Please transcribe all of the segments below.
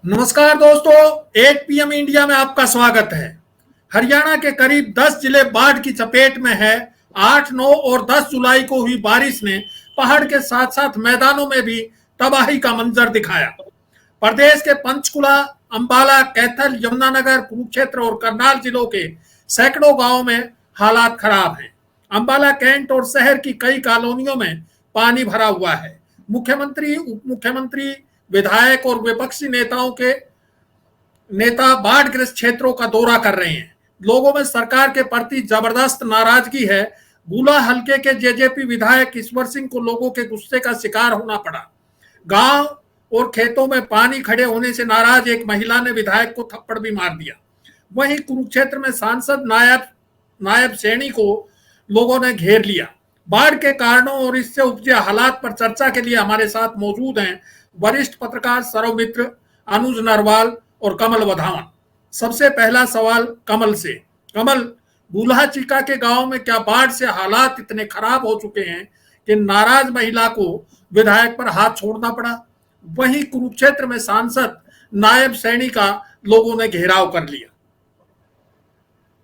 नमस्कार दोस्तों, 8 PM India में आपका स्वागत है। हरियाणा के करीब 10 जिले बाढ़ की चपेट में है। 8, 9 और 10 जुलाई को हुई बारिश ने पहाड़ के साथ साथ मैदानों में भी तबाही का मंजर दिखाया। प्रदेश के पंचकुला, अंबाला, कैथल, यमुनानगर, कुरुक्षेत्र और करनाल जिलों के सैकड़ों गांवों में हालात खराब हैं। अंबाला कैंट और शहर की कई कॉलोनियों में पानी भरा हुआ है। मुख्यमंत्री, उप मुख्यमंत्री, विधायक और विपक्षी नेता बाढ़ग्रस्त क्षेत्रों का दौरा कर रहे हैं। लोगों में सरकार के प्रति जबरदस्त नाराजगी है। गुला हलके के जेजेपी विधायक ईश्वर सिंह को लोगों के गुस्से का शिकार होना पड़ा। गांव और खेतों में पानी खड़े होने से नाराज एक महिला ने विधायक को थप्पड़ भी मार दिया। वहीं कुरुक्षेत्र में सांसद नायब सैनी को लोगों ने घेर लिया। बाढ़ के कारणों और इससे उपजे हालात पर चर्चा के लिए हमारे साथ मौजूद हैं वरिष्ठ पत्रकार सरवमित्र, अनुज नरवाल और कमल वधावन। सबसे पहला सवाल कमल से। कमल, बूल्हा चीका के गांव में क्या बाढ़ से हालात इतने खराब हो चुके हैं कि नाराज महिला को विधायक पर हाथ छोड़ना पड़ा? वहीं कुरुक्षेत्र में सांसद नायब सैनी का लोगों ने घेराव कर लिया।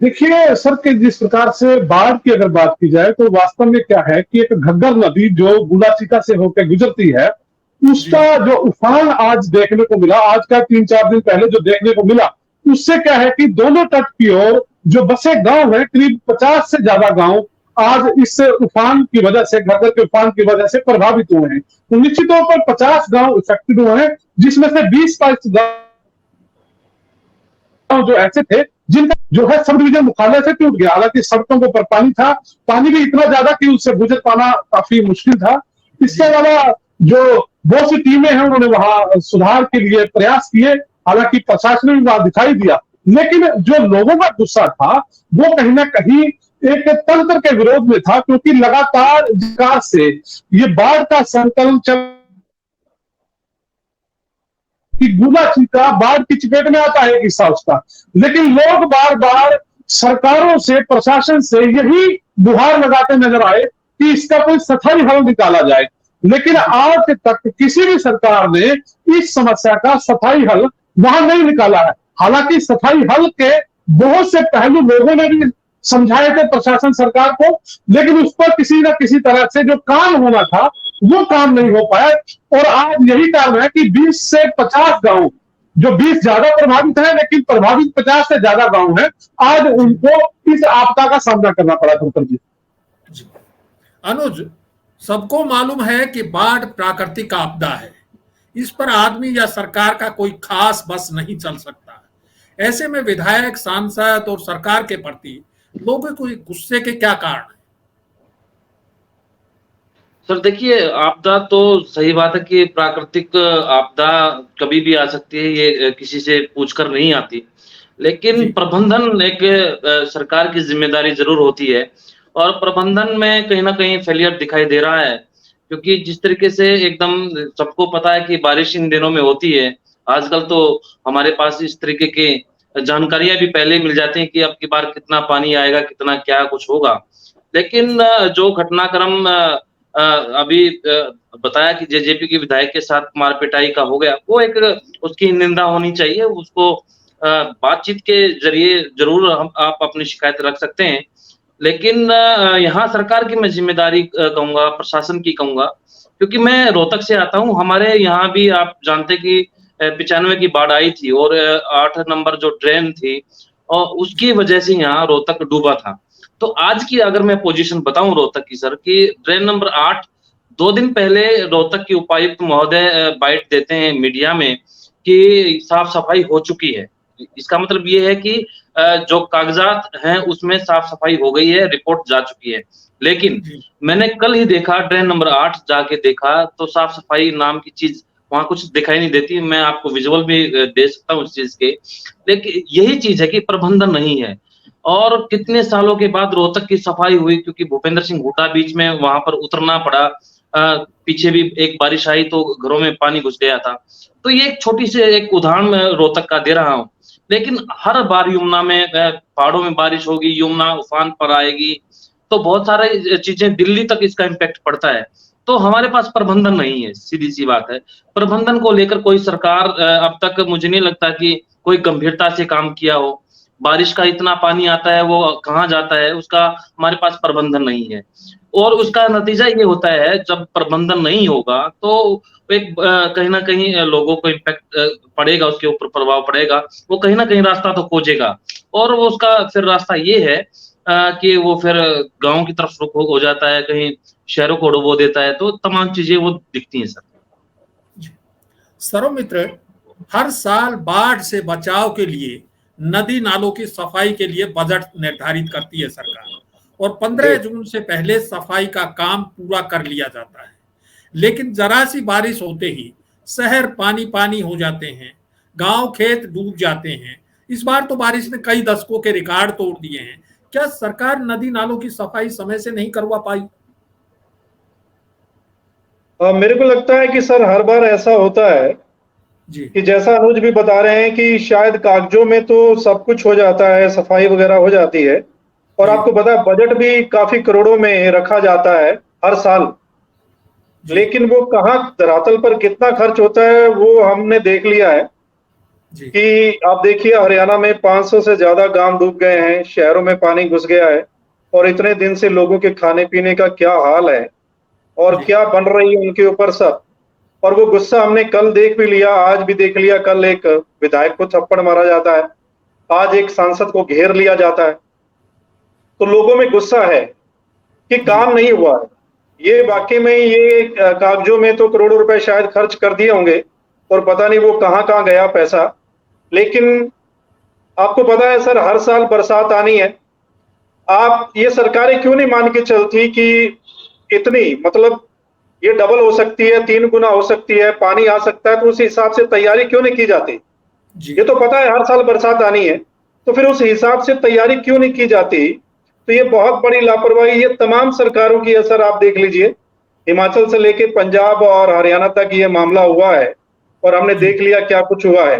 देखिए सर, के जिस प्रकार से बाढ़ की अगर बात की जाए तो वास्तव में क्या है कि एक घग्गर नदी जो गुलाचिका से होकर गुजरती है, उसका जो उफान आज देखने को मिला, आज का 3-4 दिन पहले जो देखने को मिला, उससे क्या है कि दोनों तट की ओर जो बसे गांव है, करीब 50 से ज्यादा गांव आज इस उफान की वजह से, घग्गर के उफान की वजह से प्रभावित हुए हैं। तो निश्चित तौर पर 50 गांव इफेक्टेड हुए हैं, जिसमें से 20-22 गांव जो ऐसे थे जिनका जो है सब डिवीजन मुख्यालय से टूट गया। हालांकि सड़कों के ऊपर पानी था, पानी भी इतना ज्यादा कि उससे गुजर पाना काफी मुश्किल था। इसके अलावा जो बहुत सी टीमें हैं, उन्होंने वहां सुधार के लिए प्रयास किए, हालांकि प्रशासन ने भी वहां दिखाई दिया, लेकिन जो लोगों का गुस्सा था वो कहीं ना कहीं एक तंत्र के विरोध में था, क्योंकि लगातार विकास से ये बाढ़ का संकलन चल कि गुला चीका बाढ़ की चपेट में आता है एक हिस्सा उसका, लेकिन लोग बार बार सरकारों से, प्रशासन से यही गुहार लगाते नजर आए कि इसका कोई स्थायी हल निकाला जाए। लेकिन आज तक किसी भी सरकार ने इस समस्या का स्थायी हल वहां नहीं निकाला है। हालांकि स्थायी हल के बहुत से पहलू लोगों ने भी समझाए थे प्रशासन सरकार को, लेकिन उस पर किसी न किसी तरह से जो काम होना था वो काम नहीं हो पाया। और आज यही कारण है कि 20 से 50 गांव, जो 20 ज्यादा प्रभावित है लेकिन प्रभावित 50 से ज्यादा गांव है, आज उनको इस आपदा का सामना करना पड़ा। जी अनुज, सबको मालूम है कि बाढ़ प्राकृतिक आपदा है। इस पर आदमी या सरकार का कोई खास बस नहीं चल सकता। ऐसे में विधायक, सांसद और सरकार के प्रति लोगों को गुस्से के क्या कारण है? सर देखिए, आपदा तो सही बात है कि प्राकृतिक आपदा कभी भी आ सकती है, ये किसी से पूछकर नहीं आती। लेकिन प्रबंधन एक सरकार की जिम्मेदारी जरूर होती है, और प्रबंधन में कहीं ना कहीं फेलियर दिखाई दे रहा है, क्योंकि जिस तरीके से एकदम सबको पता है कि बारिश इन दिनों में होती है। आजकल तो हमारे पास इस तरीके के जानकारियां भी पहले मिल जाती हैं कि अब की बार कितना पानी आएगा, कितना क्या कुछ होगा। लेकिन जो घटनाक्रम अभी बताया कि जेजेपी के विधायक के साथ मारपिटाई का हो गया, वो एक उसकी निंदा होनी चाहिए। उसको बातचीत के जरिए जरूर आप अपनी शिकायत रख सकते हैं। लेकिन यहाँ सरकार की मैं जिम्मेदारी कहूंगा, प्रशासन की कहूंगा, क्योंकि मैं रोहतक से आता हूँ। हमारे यहाँ भी आप जानते कि 95 की बाढ़ आई थी, और 8 नंबर जो ड्रेन थी और उसकी वजह से यहाँ रोहतक डूबा था। तो आज की अगर मैं पोजीशन बताऊं रोहतक की सर, कि ड्रेन नंबर 8 2 दिन पहले रोहतक की उपायुक्त महोदय बाइट देते हैं मीडिया में कि साफ सफाई हो चुकी है। इसका मतलब ये है कि जो कागजात हैं उसमें साफ सफाई हो गई है, रिपोर्ट जा चुकी है। लेकिन मैंने कल ही देखा, ड्रेन नंबर 8 जाके देखा तो साफ सफाई नाम की चीज वहां कुछ दिखाई नहीं देती। मैं आपको विजुअल भी दे सकता हूँ इस चीज के। लेकिन यही चीज है कि प्रबंधन नहीं है। और कितने सालों के बाद रोहतक की सफाई हुई, क्योंकि भूपेंद्र सिंह हुड्डा बीच में वहां पर उतरना पड़ा। पीछे भी एक बारिश आई तो घरों में पानी घुस गया था। तो ये एक छोटी सी एक उदाहरण मैं रोहतक का दे रहा हूँ। लेकिन हर बार यमुना में, पहाड़ों में बारिश होगी, यमुना उफान पर आएगी, तो बहुत सारी चीजें, दिल्ली तक इसका इम्पैक्ट पड़ता है। तो हमारे पास प्रबंधन नहीं है, सीधी सी बात है। प्रबंधन को लेकर कोई सरकार अब तक मुझे नहीं लगता कि कोई गंभीरता से काम किया हो। बारिश का इतना पानी आता है, वो कहाँ जाता है, उसका हमारे पास प्रबंधन नहीं है। और उसका नतीजा ये होता है, जब प्रबंधन नहीं होगा तो एक कहीं न कहीं लोगों को इम्पैक्ट पड़ेगा, उसके ऊपर प्रभाव पड़ेगा। वो कहीं न कहीं रास्ता तो खोजेगा, और वो उसका फिर रास्ता ये है कि वो फिर गाँव की तरफ रुख हो जाता है, कहीं शहरों को डुबो देता है, तो तमाम चीज़ें वो दिखती हैं सर। सर्वमित्र, हर साल बाढ़ से बचाव के लिए नदी नालों की सफाई के लिए बजट निर्धारित करती है सरकार, और 15 जून से पहले सफाई का काम पूरा कर लिया जाता है। लेकिन जरा सी बारिश होते ही शहर पानी पानी हो जाते हैं, गांव खेत डूब जाते हैं। इस बार तो बारिश ने कई दशकों के रिकॉर्ड तोड़ दिए हैं। क्या सरकार नदी नालों की सफाई समय से नहीं करवा पाई? मेरे को लगता है कि सर हर बार ऐसा होता है जी कि जैसा अनुज भी बता रहे हैं कि शायद कागजों में तो सब कुछ हो जाता है, सफाई वगैरह हो जाती है, और आपको पता है बजट भी काफी करोड़ों में रखा जाता है हर साल, लेकिन वो कहाँ धरातल पर कितना खर्च होता है वो हमने देख लिया है जी कि आप देखिए हरियाणा में 500 से ज्यादा गांव डूब गए हैं, शहरों में पानी घुस गया है, और इतने दिन से लोगों के खाने पीने का क्या हाल है और जी। क्या बन रही है उनके ऊपर सब। और वो गुस्सा हमने कल देख भी लिया, आज भी देख लिया। कल एक विधायक को थप्पड़ मारा जाता है, आज एक सांसद को घेर लिया जाता है। तो लोगों में गुस्सा है कि काम नहीं हुआ है। ये वाकई में ये कागजों में तो करोड़ों रुपए शायद खर्च कर दिए होंगे, और पता नहीं वो कहाँ कहाँ गया पैसा। लेकिन आपको पता है सर, हर साल बरसात आनी है। आप ये सरकारें क्यों नहीं मान के चलती कि इतनी, मतलब ये डबल हो सकती है, 3 गुना हो सकती है, पानी आ सकता है, तो उस हिसाब से तैयारी क्यों नहीं की जाती? जी ये तो पता है हर साल बरसात आनी है, तो फिर उस हिसाब से तैयारी क्यों नहीं की जाती? तो ये बहुत बड़ी लापरवाही ये तमाम सरकारों की है सर। आप देख लीजिए, हिमाचल से लेके पंजाब और हरियाणा तक ये मामला हुआ है, और हमने देख लिया क्या कुछ हुआ है।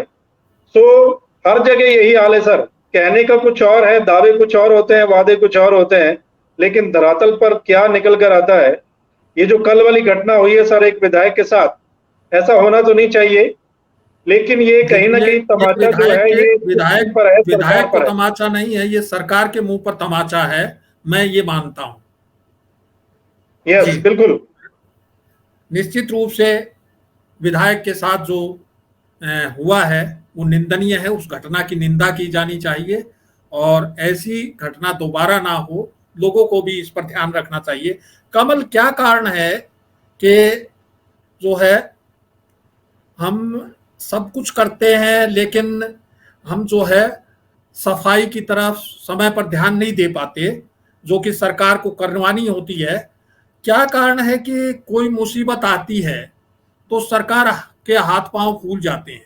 तो हर जगह यही हाल है सर। कहने का कुछ और है, दावे कुछ और होते हैं, वादे कुछ और होते हैं, लेकिन धरातल पर क्या निकल कर आता है। ये जो कल वाली घटना हुई है सर एक विधायक के साथ, ऐसा होना तो नहीं चाहिए, लेकिन ये कहीं ना कहीं तमाचा जो है ये विधायक पर है, सरकार विधायक को पर है। तमाचा नहीं है, ये सरकार के मुंह पर तमाचा है, मैं ये मानता हूं। यस, जी। बिल्कुल। निश्चित रूप से विधायक के साथ जो हुआ है वो निंदनीय है। उस घटना की निंदा की जानी चाहिए, और ऐसी घटना दोबारा ना हो, लोगों को भी इस पर ध्यान रखना चाहिए। कमल, क्या कारण है कि जो है हम सब कुछ करते हैं, लेकिन हम जो है सफाई की तरफ समय पर ध्यान नहीं दे पाते, जो कि सरकार को करवानी होती है? क्या कारण है कि कोई मुसीबत आती है तो सरकार के हाथ पांव फूल जाते हैं,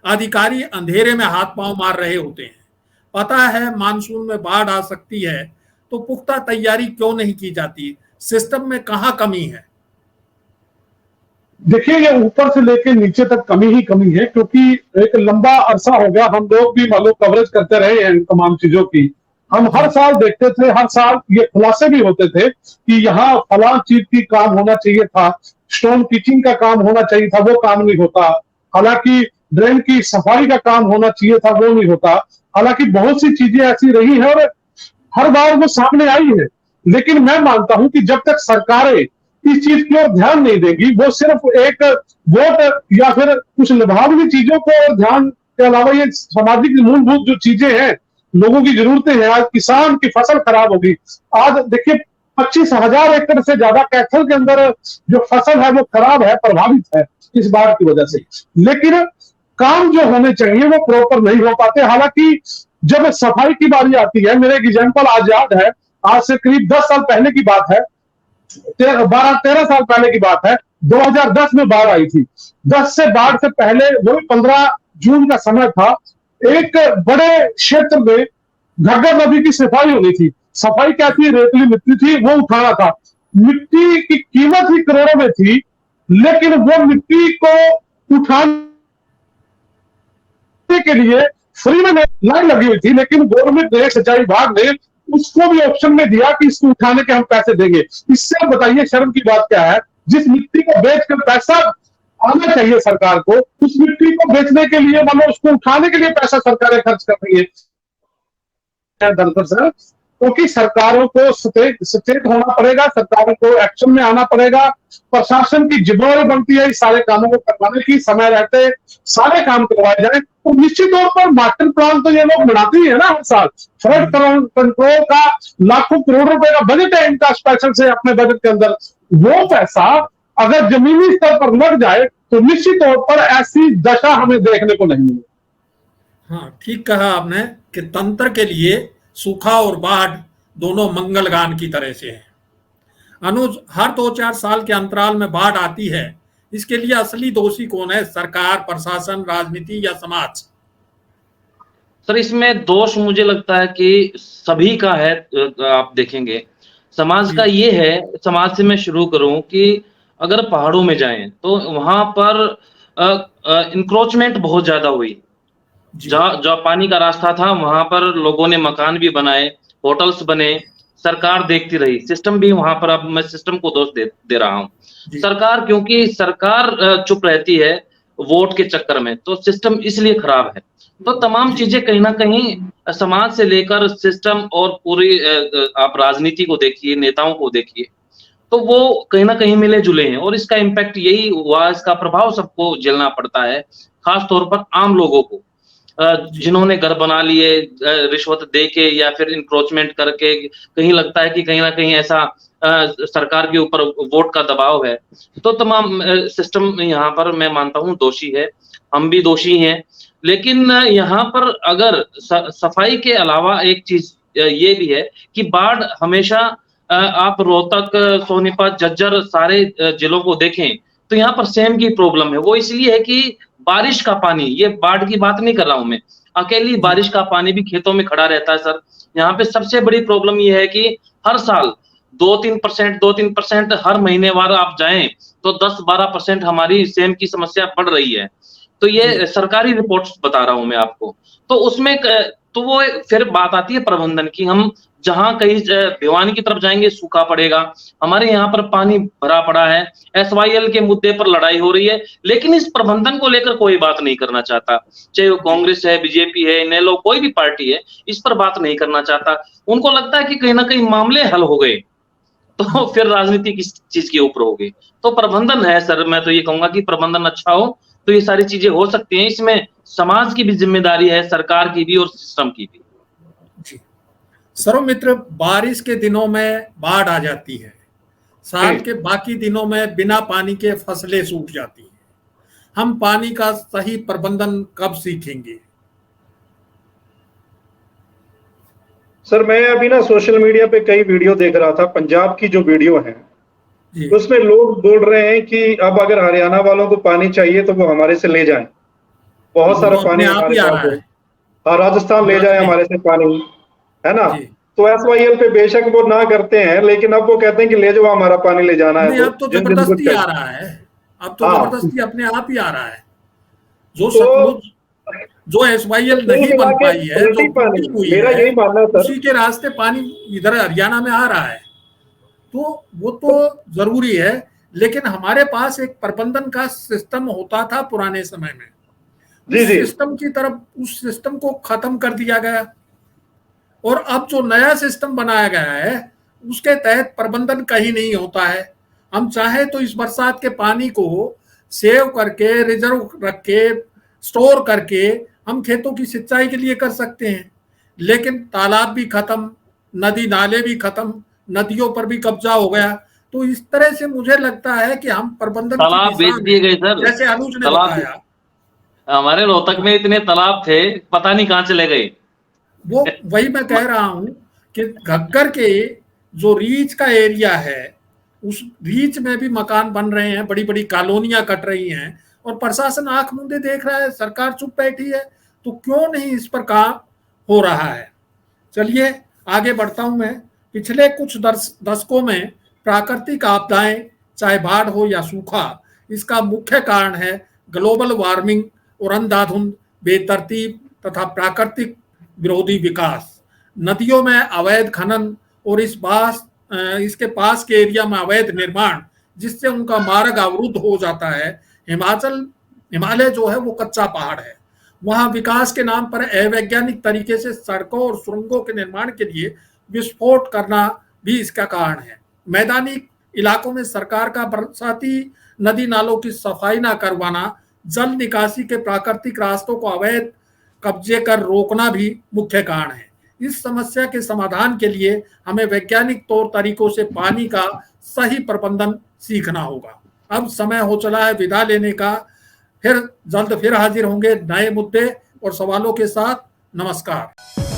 अधिकारी अंधेरे में हाथ पांव मार रहे होते हैं? पता है मानसून में बाढ़ आ सकती है, तो पुख्ता तैयारी क्यों नहीं की जाती? सिस्टम में कहाँ कमी है? देखिए, ये ऊपर से लेके नीचे तक कमी ही कमी है, क्योंकि एक लंबा अरसा हो गया हम लोग भी मालूम कवरेज करते रहे हैं इन तमाम चीजों की। हम हर साल देखते थे, हर साल ये खुलासे भी होते थे कि यहाँ फलां चीज की काम होना चाहिए था, स्टोन किचिंग का काम होना चाहिए था, वो काम नहीं होता। हालांकि ड्रेन की सफाई का काम होना चाहिए था, वो नहीं होता। हालांकि बहुत सी चीजें ऐसी रही है और हर बार वो सामने आई है। लेकिन मैं मानता हूं कि जब तक सरकारें इस चीज की ओर ध्यान नहीं देगी, वो सिर्फ एक वोट या फिर कुछ लुभावनी चीजों को और ध्यान के अलावा ये सामाजिक मूलभूत जो चीजें हैं, लोगों की जरूरतें हैं। आज किसान की फसल खराब होगी। आज देखिए 25,000 एकड़ से ज्यादा कैथल के अंदर जो फसल है वो खराब है, प्रभावित है इस बाढ़ की वजह से। लेकिन काम जो होने चाहिए वो प्रॉपर नहीं हो पाते। हालांकि जब सफाई की बारी आती है, मेरे एक एग्जाम्पल आज याद है, आज से करीब 10 साल पहले की बात है, 12-13 साल पहले की बात है, 2010 में बाढ़ आई थी। 10 से बाढ़ से पहले वो 15 जून का समय था, एक बड़े क्षेत्र में घग्गर नदी की सफाई होनी थी। सफाई क्या थी? रेतली मिट्टी थी, वो उठाना था। मिट्टी की कीमत ही करोड़ों में थी, लेकिन वो मिट्टी को उठाने के लिए फ्री में लाइन लगी हुई थी, लेकिन गवर्नमेंट ने, सिंचाई विभाग ने उसको भी ऑप्शन में दिया कि इसको उठाने के हम पैसे देंगे। इससे बताइए शर्म की बात क्या है जिस मिट्टी को बेचकर पैसा आना चाहिए सरकार को, उस मिट्टी को बेचने के लिए मतलब उसको उठाने के लिए पैसा सरकारें खर्च कर रही है दरअसल सर। क्योंकि सरकारों को सचेत होना पड़ेगा, सरकारों को एक्शन में आना पड़ेगा, प्रशासन की जिम्मेदारी बनती है इस सारे कामों को करवाने की, समय रहते सारे काम करवाए जाए। तो निश्चित तौर पर मास्टर प्लान तो ये लोग बनाते ही है ना हर साल, फ्लड कंट्रोल का लाखों करोड़ रुपए का बजट है इनका स्पेशल से अपने बजट के अंदर। वो पैसा अगर जमीनी स्तर पर लग जाए तो निश्चित तौर पर ऐसी दशा हमें देखने को नहीं मिलेगी। हाँ, ठीक कहा आपने कि तंत्र के लिए सूखा और बाढ़ दोनों मंगलगान की तरह से है। अनुज, हर 2-4 साल के अंतराल में बाढ़ आती है, इसके लिए असली दोषी कौन है? सरकार, प्रशासन, राजनीति या समाज? सर इसमें दोष मुझे लगता है कि सभी का है। आप देखेंगे समाज का ये है, समाज से मैं शुरू करूं कि अगर पहाड़ों में जाएं तो वहां पर इंक्रोचमेंट बहुत ज्यादा हुई। जहाँ पानी का रास्ता था वहां पर लोगों ने मकान भी बनाए, होटल्स बने, सरकार देखती रही, सिस्टम भी वहां पर, अब मैं सिस्टम को दोष दे रहा हूँ सरकार, क्योंकि सरकार चुप रहती है वोट के चक्कर में, तो सिस्टम इसलिए खराब है। तो तमाम चीजें कहीं ना कहीं समाज से लेकर सिस्टम और पूरी आप राजनीति को देखिए, नेताओं को देखिए, तो वो कहीं ना कहीं मिले जुले हैं और इसका इम्पैक्ट यही हुआ, इसका प्रभाव सबको झेलना पड़ता है, खास तौर पर आम लोगों को, जिन्होंने घर बना लिए रिश्वत दे के या फिर इंक्रोचमेंट करके। कहीं लगता है कि कहीं ना कहीं ऐसा सरकार के ऊपर वोट का दबाव है। तो तमाम सिस्टम यहाँ पर मैं मानता हूँ दोषी है, हम भी दोषी हैं। लेकिन यहाँ पर अगर सफाई के अलावा एक चीज ये भी है कि बाढ़ हमेशा आप रोहतक, सोनीपत, झज्जर सारे जिलों को देखें तो यहाँ पर सेम की प्रॉब्लम है। वो इसलिए है कि बारिश का पानी, ये बाढ़ की बात नहीं कर रहा हूं मैं, अकेली बारिश का पानी भी खेतों में खड़ा रहता है सर। यहाँ पे सबसे बड़ी प्रॉब्लम ये है कि हर साल 2-3% हर महीने वार आप जाएं तो 10-12% हमारी सेम की समस्या बढ़ रही है। तो ये सरकारी रिपोर्ट्स बता रहा हूं मैं आपको। तो उसमें तो वो फिर बात आती है प्रबंधन की। हम जहां कहीं भिवानी की तरफ जाएंगे सूखा पड़ेगा, हमारे यहाँ पर पानी भरा पड़ा है, SYL के मुद्दे पर लड़ाई हो रही है, लेकिन इस प्रबंधन को लेकर कोई बात नहीं करना चाहता। चाहे वो कांग्रेस है, बीजेपी है, नेलो, कोई भी पार्टी है, इस पर बात नहीं करना चाहता। उनको लगता है कि कहीं ना कहीं मामले हल हो गए तो फिर राजनीति किस चीज के ऊपर होगी। तो प्रबंधन है सर, मैं तो ये कहूंगा कि प्रबंधन अच्छा हो तो ये सारी चीजें हो सकती हैं। इसमें समाज की भी जिम्मेदारी है, सरकार की भी और सिस्टम की भी। जी सर्वमित्र, बारिश के दिनों में बाढ़ आ जाती है, साल के बाकी दिनों में बिना पानी के फसलें सूख जाती हैं। हम पानी का सही प्रबंधन कब सीखेंगे? सर मैं अभी ना सोशल मीडिया पे कई वीडियो देख रहा था, पंजाब की जो वीडियो है उसमें लोग बोल रहे हैं कि अब अगर हरियाणा वालों को पानी चाहिए तो वो हमारे से ले जाएं, बहुत सारा पानी हमारे पास है, हाँ राजस्थान ले जाए हमारे से पानी, है ना। तो SYL पे बेशक वो ना करते हैं, लेकिन अब वो कहते हैं कि ले जाओ हमारा पानी ले जाना है। अब तो जबरदस्ती आ रहा है, अब तो जबरदस्ती अपने आप ही आ रहा है। जो SYL नहीं बन पाई है, जो मेरा यही मानना था, उसी के रास्ते पानी इधर हरियाणा में आ रहा है, तो वो तो जरूरी है। लेकिन हमारे पास एक प्रबंधन का सिस्टम होता था पुराने समय में, उस सिस्टम की तरफ, उस सिस्टम को खत्म कर दिया गया और अब जो नया सिस्टम बनाया गया है उसके तहत प्रबंधन कहीं नहीं होता है। हम चाहे तो इस बरसात के पानी को सेव करके, रिजर्व रख के, स्टोर करके हम खेतों की सिंचाई के लिए कर सकते हैं, लेकिन तालाब भी खत्म, नदी नाले भी खत्म, नदियों पर भी कब्जा हो गया। तो इस तरह से मुझे लगता है कि हम प्रबंधन, तालाब बेच दिए गए सर, जैसे अनुज ने बताया, हमारे रोहतक में इतने तालाब थे, पता नहीं कहाँ चले गए। वो वही मैं कह रहा हूं कि घग्गर के जो रीच का एरिया है, उस रीच में भी मकान बन रहे हैं, बड़ी बड़ी कॉलोनियां कट रही हैं और प्रशासन आंख मूंदे देख रहा है, सरकार चुप बैठी है। तो क्यों नहीं इस पर काम हो रहा है? चलिए आगे बढ़ता हूं मैं। पिछले कुछ दशकों में प्राकृतिक आपदाएं, चाहे बाढ़ हो या सूखा, इसका मुख्य कारण है ग्लोबल वार्मिंग और अंधाधुंध, बेतरतीब तथा प्राकृतिक विरोधी विकास। नदियों में अवैध खनन और इसके पास के एरिया में अवैध निर्माण जिससे उनका मार्ग अवरुद्ध हो जाता है। हिमालय जो है वो कच्चा पहाड़ है। वहां विकास के नाम पर अवैज्ञानिक तरीके से सड़कों और सुरंगों के निर्माण के लिए विस्फोट करना भी इसका कारण है। मैदानी इलाकों में सरकार का बरसाती नदी नालों की सफाई न करवाना, जल निकासी के प्राकृतिक रास्तों को अवैध कब्जे कर रोकना भी मुख्य कारण है। इस समस्या के समाधान के लिए हमें वैज्ञानिक तौर तरीकों से पानी का सही प्रबंधन सीखना होगा। अब समय हो चला है विदा लेने का। जल्द फिर हाजिर होंगे नए मुद्दे और सवालों के साथ। नमस्कार।